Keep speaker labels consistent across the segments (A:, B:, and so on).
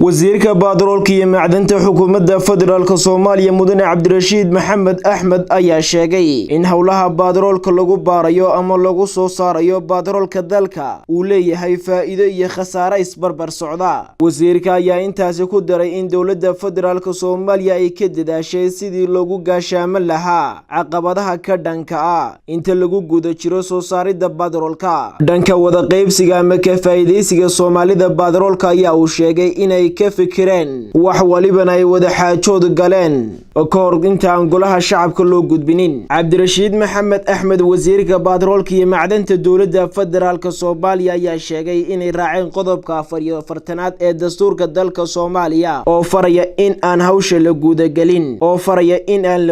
A: wasiirka batroolka iyo macdanta xukuumadda federaalka Soomaaliya mudane Cabdirashiid Maxamed Axmed ayaa sheegay in howlaha batroolka lagu baarayo ama lagu soo saarayo batroolka dalka uu leeyahay faa'iido iyo khasaare isbarbar socda. Wasiirka ayaa intaas ku daray in dawladda federaalka Soomaaliya ay ka dadaashay sidii loogu gaashaaman lahaa caqabadaha ka dhanka ah inta lagu guda jiro soo saaridda batroolka. Dhanka wada qaybsiga ama ka faa'iideysiga Soomaalida batroolka ayaa uu sheegay inay ka fikireen wax walibana ay wada xaajood galeen ka hor inta aan golaha shacabka loo gudbinin. Cabdirashiid Maxamed Axmed wasiirka batroolka iyo macdanta dawladda federaalka Soomaaliya ayaa sheegay inay raaceen qodobka 44aad ee dastuurka dalka Soomaaliya oo faraya in aan hawsha la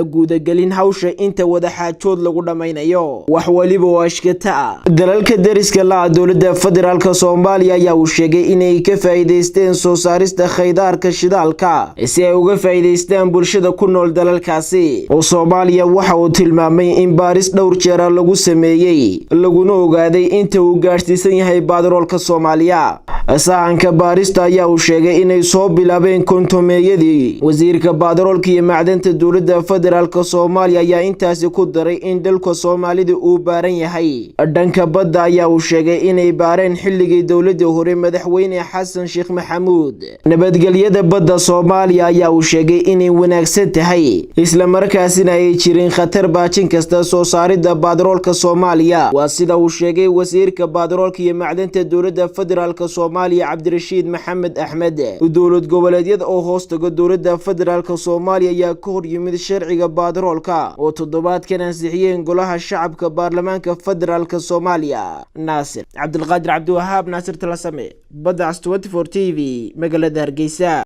A: gudagelin hawsha inta wada xaajood lagu dhamaynayo wax waliba oo ashkata dalalka dariska la dawladda federaalka Soomaaliya ayaa uu sheegay inay ka faa'iideysteen soo saarista khayraadka shidaalka si ay uga faa'iideystaan bulshada ku nool dalalkaasi. oo Soomaaliya waxa uu tilmaamay in baaris dhowr jeer lagu sameeyay laguna ogaaday inta uu gaarsiisan yahay batroolka Soomaaliya. sahanka baarista ayaa uu sheegay inay soo bilaabeen kontomeeyadii. wasiirka batroolka iyo macdanta dawladda federaalka Soomaaliya ayaa intaas ku daray in dalka Soomaalida uu baaran yahay. dhanka badda ayaa uu sheegay inay baareen xilligii dawladda hore madaxweyne Xasan Sheekh Maxamuud. nabadgelyada badda Soomaaliya ayaa uu sheegay inay wanaagsan tahay isla markaasina ay jireen khatar baajin kasta soo saaridda batroolka Soomaaliya. waa sida uu sheegay wasiirka batroolka iyo macdanta dawladda federaalka Soomaaliya Cabdirashiid Maxamed Axmed. dowlad goboleedyada oo hoostaga dawladda federaalka Soomaaliya ayaa ka hor yimid sharciga batroolka oo toddobaadkan ansixiyeen golaha shacabka baarlamaanka federaalka Soomaaliya. Naasir Cabdulqaadir Cabdiwahaab Naasir Talasame Badda 24 TV magaalada Hargeysa.